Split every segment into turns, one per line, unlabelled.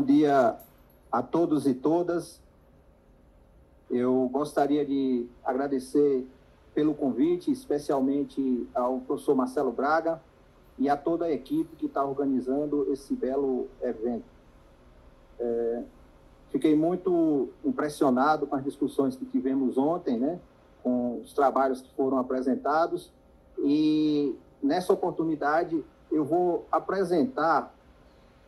Bom dia a todos e todas. Eu gostaria de agradecer pelo convite, especialmente ao professor Marcelo Braga e a toda a equipe que está organizando esse belo evento. Fiquei muito impressionado com as discussões que tivemos ontem, né, com os trabalhos que foram apresentados, e nessa oportunidade eu vou apresentar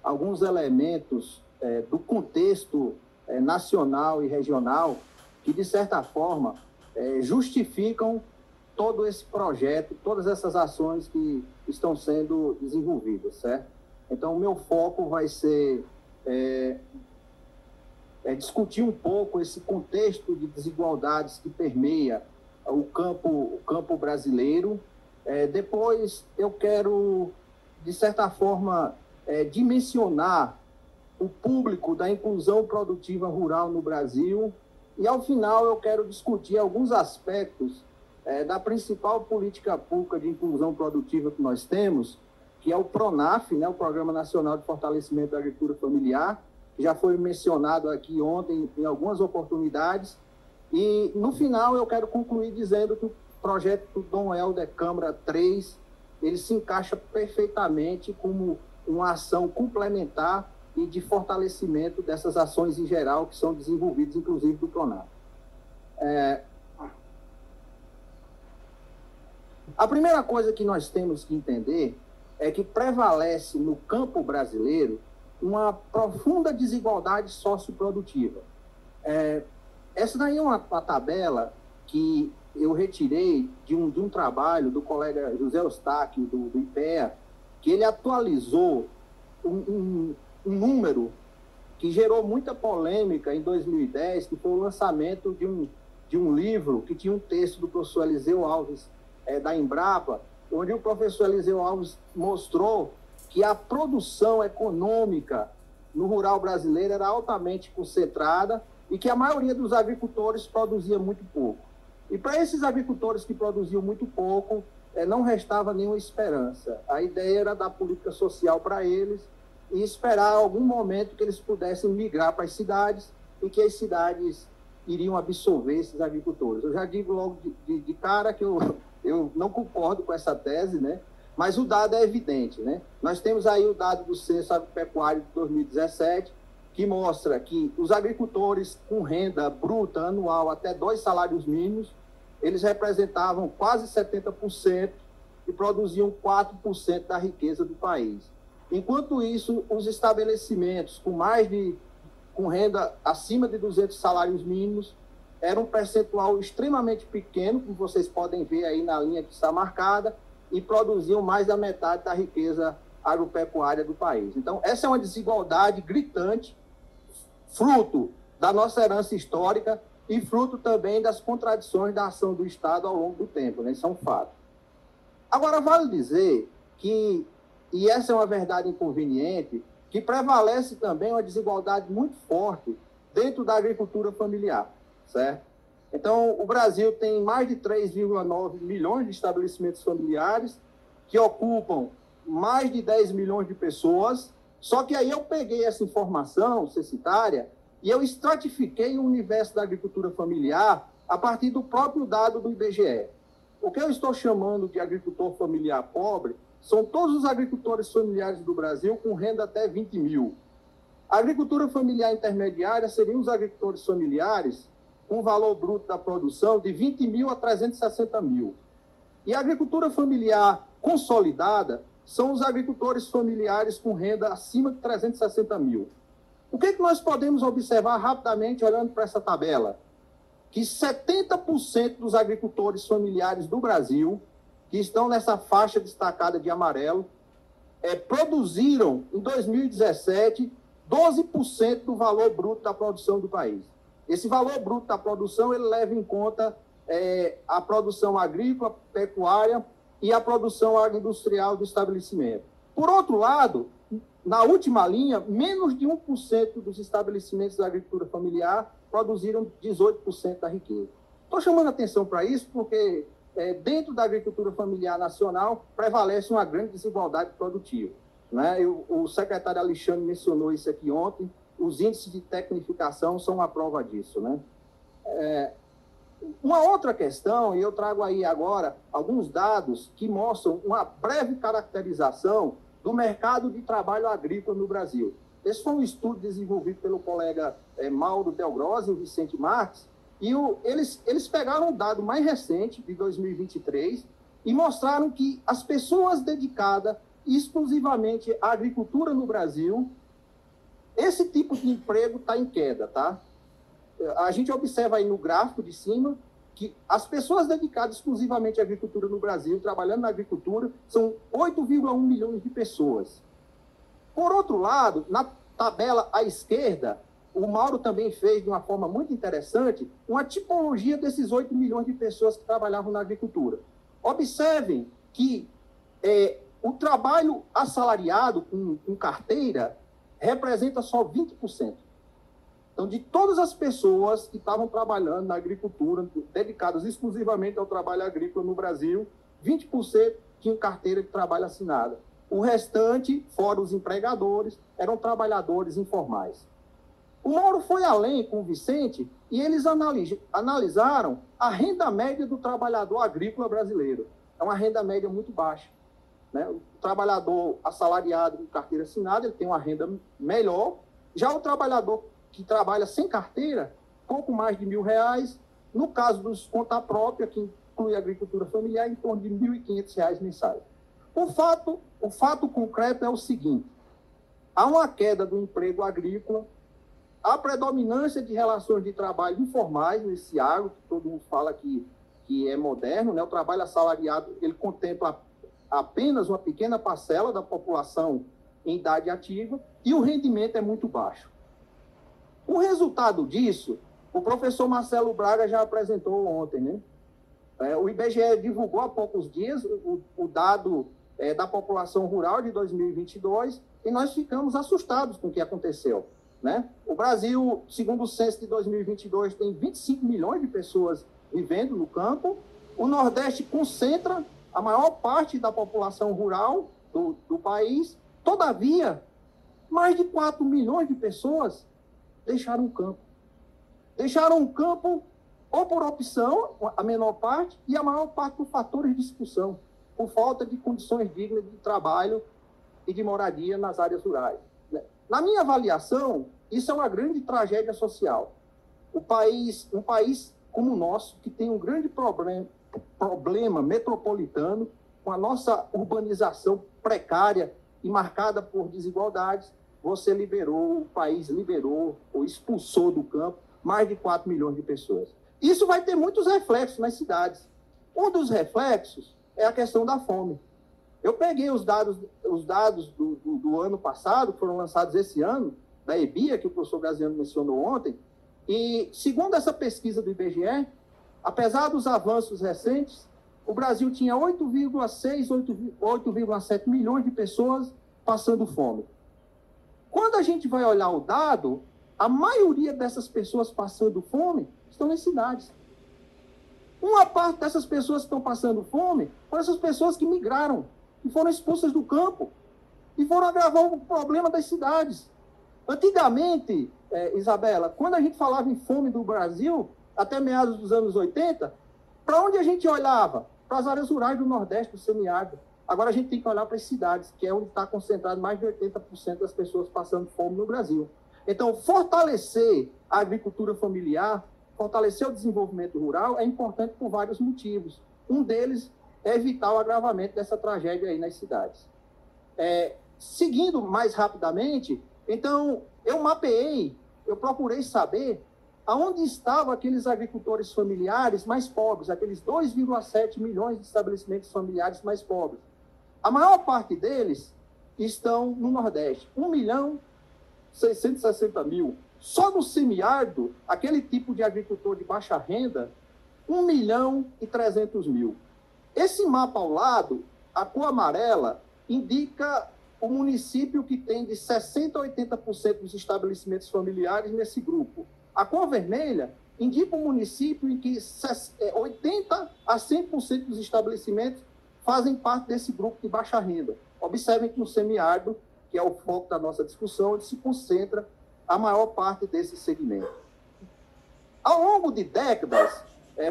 alguns elementos do contexto nacional e regional que, de certa forma, justificam todo esse projeto, todas essas ações que estão sendo desenvolvidas, certo? Então, o meu foco vai ser discutir um pouco esse contexto de desigualdades que permeia o campo brasileiro. Depois, eu quero, de certa forma, dimensionar o público da inclusão produtiva rural no Brasil, e, ao final, eu quero discutir alguns aspectos da principal política pública de inclusão produtiva que nós temos, que é o PRONAF, né, o Programa Nacional de Fortalecimento da Agricultura Familiar, que já foi mencionado aqui ontem em algumas oportunidades. E, no final, eu quero concluir dizendo que o projeto Dom Helder Câmara 3, ele se encaixa perfeitamente como uma ação complementar e de fortalecimento dessas ações em geral que são desenvolvidas, inclusive, do PRONAF. A primeira coisa que nós temos que entender é que prevalece no campo brasileiro uma profunda desigualdade socioprodutiva. Essa daí é uma tabela que eu retirei de um trabalho do colega José Eustáquio, do IPEA, que ele atualizou um número que gerou muita polêmica em 2010, que foi o lançamento de um livro que tinha um texto do professor Eliseu Alves, da Embrapa, onde o professor Eliseu Alves mostrou que a produção econômica no rural brasileiro era altamente concentrada e que a maioria dos agricultores produzia muito pouco. E para esses agricultores que produziam muito pouco, não restava nenhuma esperança. A ideia era dar política social para eles e esperar algum momento que eles pudessem migrar para as cidades e que as cidades iriam absorver esses agricultores. Eu já digo logo de cara que eu não concordo com essa tese, né? Mas o dado é evidente, né? Nós temos aí o dado do Censo Agropecuário de 2017, que mostra que os agricultores com renda bruta anual até 2 salários mínimos, eles representavam quase 70% e produziam 4% da riqueza do país. Enquanto isso, os estabelecimentos com renda acima de 200 salários mínimos eram um percentual extremamente pequeno, como vocês podem ver aí na linha que está marcada, e produziam mais da metade da riqueza agropecuária do país. Então, essa é uma desigualdade gritante, fruto da nossa herança histórica e fruto também das contradições da ação do Estado ao longo do tempo, né? Isso é um fato. Agora, vale dizer que, e essa é uma verdade inconveniente, que prevalece também uma desigualdade muito forte dentro da agricultura familiar, certo? Então, o Brasil tem mais de 3,9 milhões de estabelecimentos familiares que ocupam mais de 10 milhões de pessoas, só que aí eu peguei essa informação censitária e eu estratifiquei o universo da agricultura familiar a partir do próprio dado do IBGE. O que eu estou chamando de agricultor familiar pobre são todos os agricultores familiares do Brasil com renda até 20 mil. A agricultura familiar intermediária seriam os agricultores familiares com valor bruto da produção de 20 mil a 360 mil. E a agricultura familiar consolidada são os agricultores familiares com renda acima de 360 mil. O que nós podemos observar rapidamente olhando para essa tabela? Que 70% dos agricultores familiares do Brasil, que estão nessa faixa destacada de amarelo, produziram, em 2017, 12% do valor bruto da produção do país. Esse valor bruto da produção, ele leva em conta a produção agrícola, pecuária e a produção agroindustrial do estabelecimento. Por outro lado, na última linha, menos de 1% dos estabelecimentos da agricultura familiar produziram 18% da riqueza. Estou chamando a atenção para isso porque dentro da agricultura familiar nacional prevalece uma grande desigualdade produtiva, né? O secretário Alexandre mencionou isso aqui ontem, os índices de tecnificação são uma prova disso, né? Uma outra questão, e eu trago aí agora alguns dados que mostram uma breve caracterização do mercado de trabalho agrícola no Brasil. Esse foi um estudo desenvolvido pelo colega Mauro Del Grosse e o Vicente Marques, e eles pegaram um dado mais recente, de 2023, e mostraram que as pessoas dedicadas exclusivamente à agricultura no Brasil, esse tipo de emprego está em queda, tá? A gente observa aí no gráfico de cima que as pessoas dedicadas exclusivamente à agricultura no Brasil, trabalhando na agricultura, são 8,1 milhões de pessoas. Por outro lado, na tabela à esquerda, o Mauro também fez, de uma forma muito interessante, uma tipologia desses 8 milhões de pessoas que trabalhavam na agricultura. Observem que o trabalho assalariado com carteira representa só 20%. Então, de todas as pessoas que estavam trabalhando na agricultura, dedicadas exclusivamente ao trabalho agrícola no Brasil, 20% tinham carteira de trabalho assinada. O restante, fora os empregadores, eram trabalhadores informais. O Mauro foi além com o Vicente e eles analisaram a renda média do trabalhador agrícola brasileiro. É uma renda média muito baixa, né? O trabalhador assalariado com carteira assinada, ele tem uma renda melhor. Já o trabalhador que trabalha sem carteira, pouco mais de R$1.000. No caso dos conta própria, que inclui a agricultura familiar, em torno de R$1.500 mensais. O fato concreto é o seguinte: há uma queda do emprego agrícola, a predominância de relações de trabalho informais nesse agro, que todo mundo fala que é moderno, né? O trabalho assalariado, ele contempla apenas uma pequena parcela da população em idade ativa e o rendimento é muito baixo. O resultado disso, o professor Marcelo Braga já apresentou ontem, né? O IBGE divulgou há poucos dias o dado da população rural de 2022 e nós ficamos assustados com o que aconteceu, né? O Brasil, segundo o censo de 2022, tem 25 milhões de pessoas vivendo no campo. O Nordeste concentra a maior parte da população rural do país. Todavia, mais de 4 milhões de pessoas deixaram o campo. Deixaram o campo ou por opção, a menor parte, e a maior parte por fatores de expulsão, por falta de condições dignas de trabalho e de moradia nas áreas rurais. Na minha avaliação, isso é uma grande tragédia social. Um país como o nosso, que tem um grande problema metropolitano, com a nossa urbanização precária e marcada por desigualdades, o país liberou ou expulsou do campo mais de 4 milhões de pessoas. Isso vai ter muitos reflexos nas cidades. Um dos reflexos é a questão da fome. Eu peguei os dados do ano passado, que foram lançados esse ano, da EBIA, que o professor Graziano mencionou ontem, e segundo essa pesquisa do IBGE, apesar dos avanços recentes, o Brasil tinha 8,6, 8,7 milhões de pessoas passando fome. Quando a gente vai olhar o dado, a maioria dessas pessoas passando fome estão nas cidades. Uma parte dessas pessoas que estão passando fome foram essas pessoas que migraram, que foram expulsas do campo e foram agravar o problema das cidades. Antigamente, Isabela, quando a gente falava em fome do Brasil, até meados dos anos 80, para onde a gente olhava? Para as áreas rurais do Nordeste, do semiárido. Agora a gente tem que olhar para as cidades, que é onde está concentrado mais de 80% das pessoas passando fome no Brasil. Então, fortalecer a agricultura familiar, fortalecer o desenvolvimento rural é importante por vários motivos. Um deles é evitar o agravamento dessa tragédia aí nas cidades. Seguindo mais rapidamente, então, eu procurei saber aonde estavam aqueles agricultores familiares mais pobres, aqueles 2,7 milhões de estabelecimentos familiares mais pobres. A maior parte deles estão no Nordeste, 1.660.000. Só no semiárido, aquele tipo de agricultor de baixa renda, 1.300.000. Esse mapa ao lado, a cor amarela, indica o município que tem de 60% a 80% dos estabelecimentos familiares nesse grupo. A cor vermelha indica um município em que 80% a 100% dos estabelecimentos fazem parte desse grupo de baixa renda. Observem que no semiárido, que é o foco da nossa discussão, onde se concentra a maior parte desse segmento. Ao longo de décadas,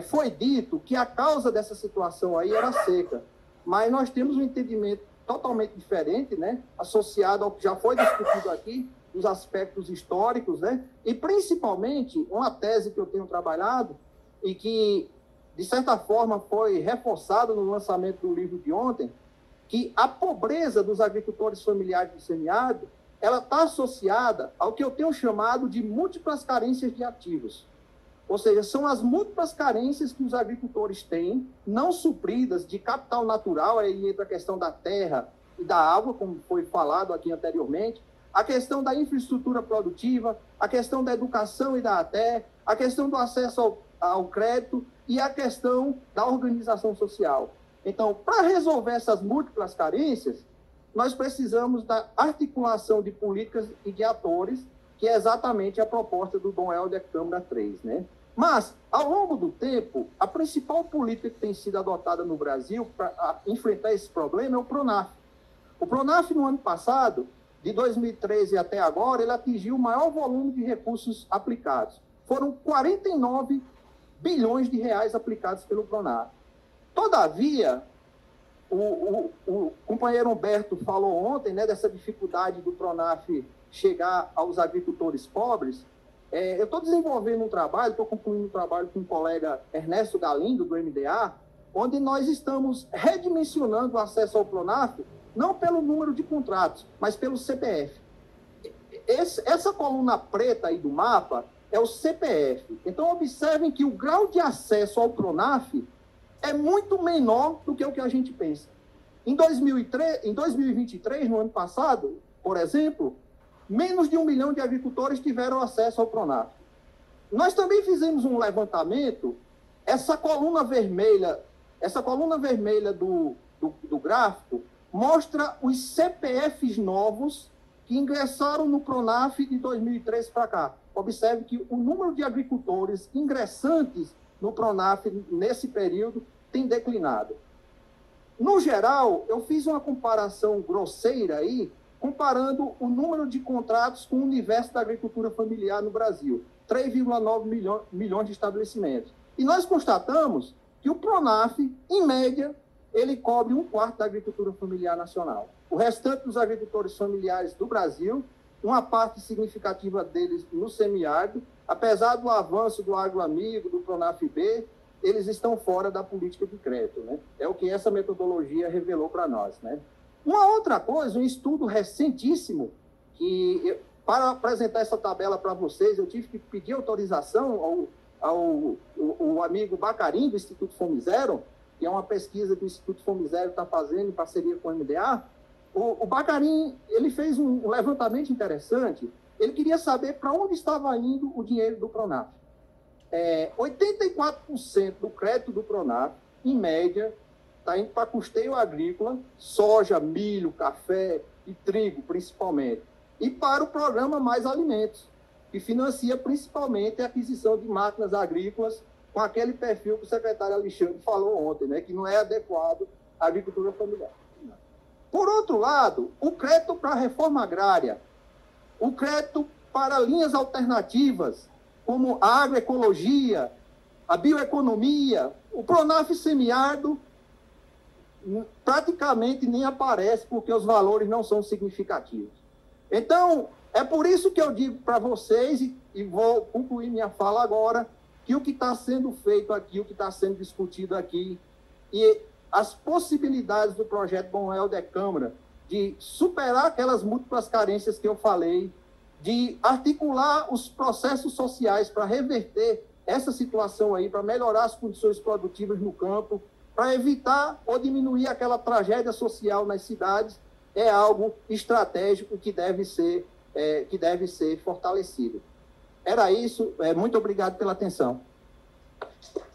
foi dito que a causa dessa situação aí era a seca, mas nós temos um entendimento totalmente diferente, né, associado ao que já foi discutido aqui, dos aspectos históricos, né, e principalmente uma tese que eu tenho trabalhado e que, de certa forma, foi reforçada no lançamento do livro de ontem, que a pobreza dos agricultores familiares do semiárido, ela está associada ao que eu tenho chamado de múltiplas carências de ativos. Ou seja, são as múltiplas carências que os agricultores têm, não supridas de capital natural, aí entra a questão da terra e da água, como foi falado aqui anteriormente, a questão da infraestrutura produtiva, a questão da educação e da ATE, a questão do acesso ao crédito e a questão da organização social. Então, para resolver essas múltiplas carências, nós precisamos da articulação de políticas e de atores, que é exatamente a proposta do Dom Helder Câmara 3, né? Mas, ao longo do tempo, a principal política que tem sido adotada no Brasil para enfrentar esse problema é o PRONAF. O PRONAF, no ano passado, de 2013 até agora, ele atingiu o maior volume de recursos aplicados. Foram 49 bilhões de reais aplicados pelo PRONAF. Todavia, o companheiro Humberto falou ontem, né, dessa dificuldade do PRONAF chegar aos agricultores pobres. Eu estou desenvolvendo um trabalho, estou concluindo um trabalho com o colega Ernesto Galindo, do MDA, onde nós estamos redimensionando o acesso ao PRONAF, não pelo número de contratos, mas pelo CPF. Essa coluna preta aí do mapa é o CPF. Então, observem que o grau de acesso ao PRONAF é muito menor do que o que a gente pensa. Em 2023, no ano passado, por exemplo, menos de 1 milhão de agricultores tiveram acesso ao PRONAF. Nós também fizemos um levantamento, essa coluna vermelha do gráfico mostra os CPFs novos que ingressaram no PRONAF de 2003 para cá. Observe que o número de agricultores ingressantes no PRONAF nesse período tem declinado. No geral, eu fiz uma comparação grosseira aí, comparando o número de contratos com o universo da agricultura familiar no Brasil, 3,9 milhões de estabelecimentos. E nós constatamos que o PRONAF, em média, ele cobre 1/4 da agricultura familiar nacional. O restante dos agricultores familiares do Brasil, uma parte significativa deles no semiárido, apesar do avanço do agroamigo, do PRONAF-B, eles estão fora da política de crédito, né? É o que essa metodologia revelou para nós, né? Uma outra coisa, um estudo recentíssimo, para apresentar essa tabela para vocês, eu tive que pedir autorização ao amigo Bacarim, do Instituto Fome Zero, que é uma pesquisa que o Instituto Fome Zero está fazendo em parceria com o MDA. O Bacarim, ele fez um levantamento interessante. Ele queria saber para onde estava indo o dinheiro do PRONAF. 84% do crédito do PRONAF, em média, está indo para custeio agrícola, soja, milho, café e trigo, principalmente. E para o programa Mais Alimentos, que financia principalmente a aquisição de máquinas agrícolas com aquele perfil que o secretário Alexandre falou ontem, né, que não é adequado à agricultura familiar. Por outro lado, o crédito para a reforma agrária, o crédito para linhas alternativas, como a agroecologia, a bioeconomia, o PRONAF semiárido, praticamente nem aparece, porque os valores não são significativos. Então, é por isso que eu digo para vocês, e vou concluir minha fala agora, que o que está sendo feito aqui, o que está sendo discutido aqui, e as possibilidades do projeto Dom Helder Câmara de superar aquelas múltiplas carências que eu falei, de articular os processos sociais para reverter essa situação aí, para melhorar as condições produtivas no campo, para evitar ou diminuir aquela tragédia social nas cidades, é algo estratégico que deve ser fortalecido. Era isso. Muito obrigado pela atenção.